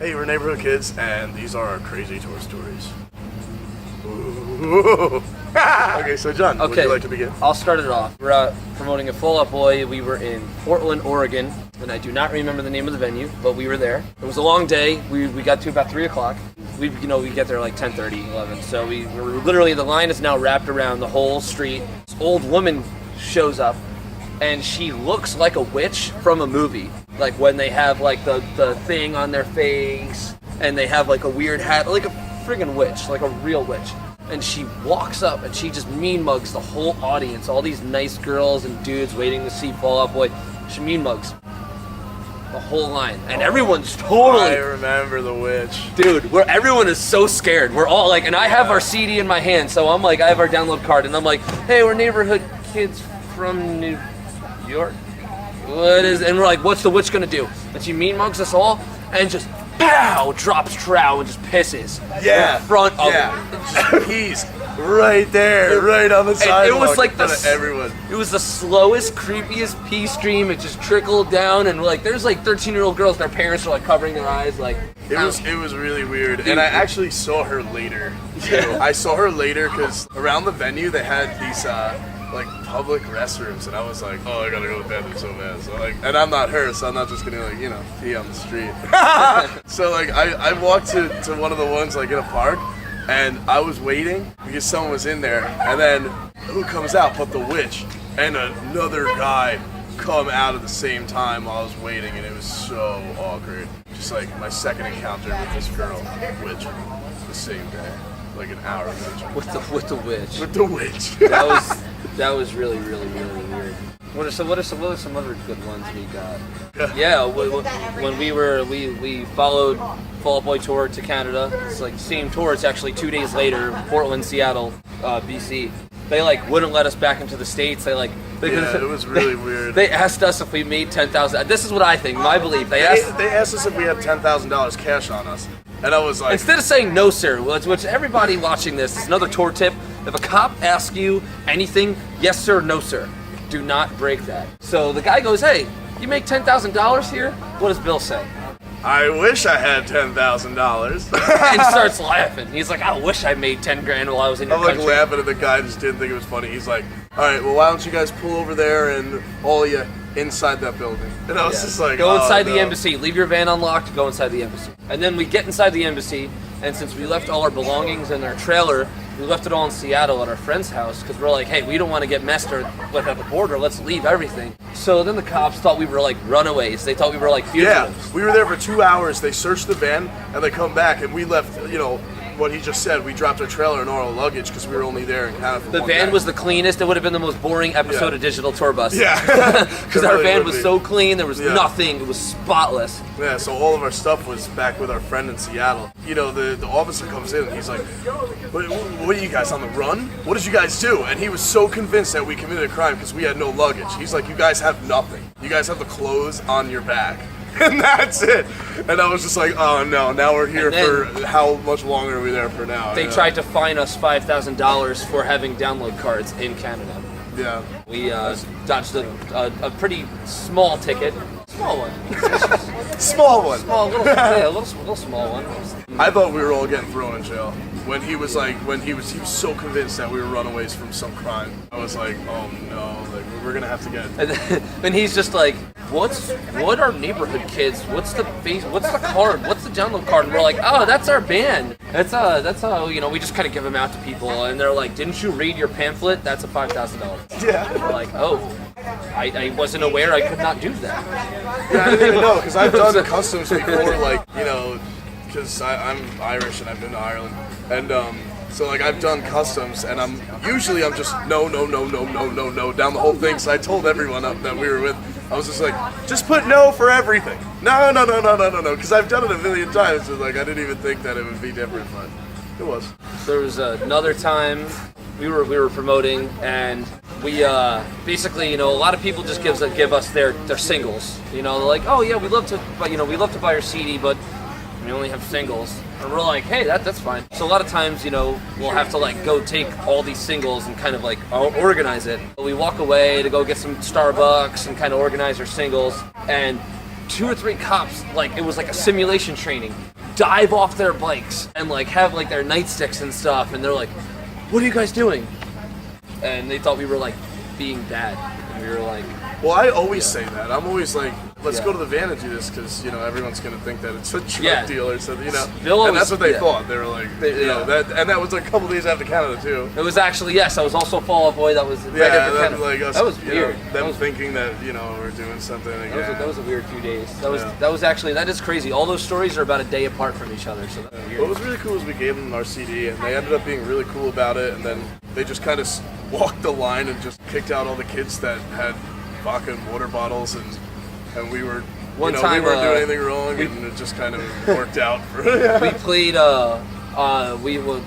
Hey, we're Neighborhood Kids, and these are our crazy tour stories. Ooh. Okay, so John, would you like to begin? I'll start it off. We're out promoting a Fall Out Boy. We were in Portland, Oregon, and I do not remember the name of the venue, but we were there. It was a long day. We got to about 3 o'clock. We get there like 10:30, 11. So we were literally, the line is now wrapped around the whole street. This old woman shows up, and she looks like a witch from a movie. Like when they have like the thing on their face, and they have like a weird hat, like a friggin' witch, like a real witch. And she walks up and she just mean mugs the whole audience, all these nice girls and dudes waiting to see Fall Out Boy. She mean mugs the whole line, and everyone's totally. I remember the witch, dude. Everyone is so scared. We're all like, and I have our CD in my hand, so I'm like, I have our download card, and I'm like, hey, we're Neighborhood Kids from New York. What is? And we're like, what's the witch gonna do? And she mean mugs us all, and just pow, drops trowel and just pisses. Yeah, in front of just pees right there, right on the sidewalk. It was like everyone. It was the slowest, creepiest pee stream. It just trickled down, and like there's like 13-year-old girls. Their parents are like covering their eyes, like. It was really weird, dude. And I actually saw her later. Yeah. I saw her later because around the venue they had these like public restrooms, and I was like, oh, I gotta go to the bathroom so bad. So like, and I'm not her, so I'm not just gonna like pee on the street. So like I walked to one of the ones like in a park, and I was waiting because someone was in there, and then who comes out but the witch and another guy come out at the same time while I was waiting, and it was so awkward. Just like my second encounter with this girl, witch, the same day, like an hour later. With the witch. With the witch. That was really, really, really weird. What are some other good ones we got? Yeah, when we followed Fall Out Boy tour to Canada. It's like same tour. It's actually 2 days later, Portland, Seattle, BC. They like wouldn't let us back into the States. It was really weird. They asked us if we made $10,000. This is what I think, my belief. They asked us if we had $10,000 cash on us. And I was like... Instead of saying no, sir, which everybody watching this, is another tour tip. If a cop asks you anything, yes, sir, no, sir. Do not break that. So the guy goes, hey, you make $10,000 here? What does Bill say? I wish I had $10,000. And starts laughing. He's like, I wish I made 10 grand while I was in your country. I'm like laughing at the guy, just didn't think it was funny. He's like, all right, well, why don't you guys pull over there and all of you inside that building? And I was just like, go inside the embassy. Leave your van unlocked. Go inside the embassy. And then we get inside the embassy, and since we left all our belongings in our trailer, we left it all in Seattle at our friend's house because we're like, hey, we don't want to get messed with at the border. Let's leave everything. So then the cops thought we were like runaways. They thought we were like fugitives. Yeah, we were there for 2 hours. They searched the van and they come back, and we left, what he just said. We dropped our trailer and all our luggage because we were only there in Canada for the 1 van day. Was the cleanest. It would have been the most boring episode of Digital Tour Bus. Yeah. Because our van was so clean. There was nothing. It was spotless. Yeah, so all of our stuff was back with our friend in Seattle. The officer comes in and he's like, what are you guys, on the run? What did you guys do? And he was so convinced that we committed a crime because we had no luggage. He's like, you guys have nothing. You guys have the clothes on your back. And that's it. And I was just like, oh no, now we're here for how much longer are we there for now? They tried to fine us $5,000 for having download cards in Canada. Yeah. We dodged a pretty small ticket. Small one. Small one. A little small one. I thought we were all getting thrown in jail. When he was so convinced that we were runaways from some crime. I was like, oh no, like we're gonna have to get. And he's just like, what are Neighborhood Kids? What's the card? What's the download card? And we're like, oh, that's our band. That's how we just kind of give them out to people. And they're like, didn't you read your pamphlet? That's a $5,000. Yeah. We're like, oh. I wasn't aware I could not do that. Yeah, I didn't even know because I've done customs before, like because I'm Irish and I've been to Ireland, and so like I've done customs, and I'm just no down the whole thing. So I told everyone that we were with, I was just like, just put no for everything. No, because I've done it a million times. So like I didn't even think that it would be different, but it was. There was another time we were promoting, and we basically, a lot of people just give us their singles. They're like, oh yeah, we love to buy your CD, but we only have singles. And we're like, hey, that's fine. So a lot of times, we'll have to like go take all these singles and kind of like organize it. We walk away to go get some Starbucks and kind of organize our singles, and 2 or 3 cops, like it was like a simulation training, dive off their bikes and like have like their nightsticks and stuff, and they're like, "What are you guys doing?" And they thought we were like being bad, and we were like, well, I always say that. I'm always like, let's Yeah. go to the van and do this because, you know, everyone's going to think that it's a drug Yeah. deal or something, you know. Bill And that's always- what they yeah. thought. They were like, you know, that was a couple days after Canada, too. it was actually, yes, I was also a Fall Out Boy. That was right Yeah, after that, Canada. like us, That was you weird. know, That them was, thinking that, you know, we're doing something again. that was a weird few days. Yeah. That was actually, that is crazy. All those stories are about a day apart from each other, so that's weird. What was really cool is we gave them our CD, and they ended up being really cool about it, and then they just kind of walked the line and just kicked out all the kids that had vodka and water bottles, and we were, One you know, time, we weren't doing anything wrong, and it just kind of worked out. We played,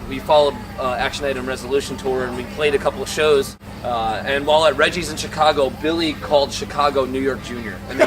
we followed Action Item Resolution Tour, and we played a couple of shows. And while at Reggie's in Chicago, Billy called Chicago New York Junior, and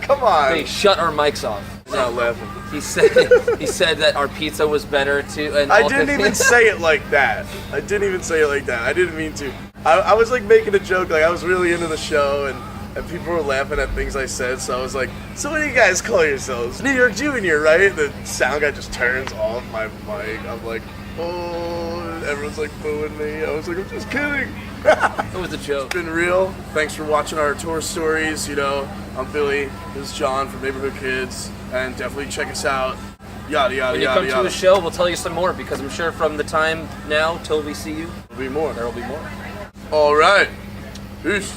Come on. they shut our mics off. I'm not laughing. He said that our pizza was better too. And I all didn't even say it like that. I didn't mean to. I was like making a joke, like I was really into the show, and people were laughing at things I said, so I was like, so what do you guys call yourselves? New York Junior, right? The sound guy just turns off my mic. I'm like, oh, everyone's like booing me. I was like, I'm just kidding. It was a joke. It's been real. Thanks for watching our tour stories. You know, I'm Billy. This is John from Neighborhood Kids, and definitely check us out. Yada yada When you yada come to yada. a show, we'll tell you some more, because I'm sure from the time now till we see you, There'll be more. there will be more. All right. Peace.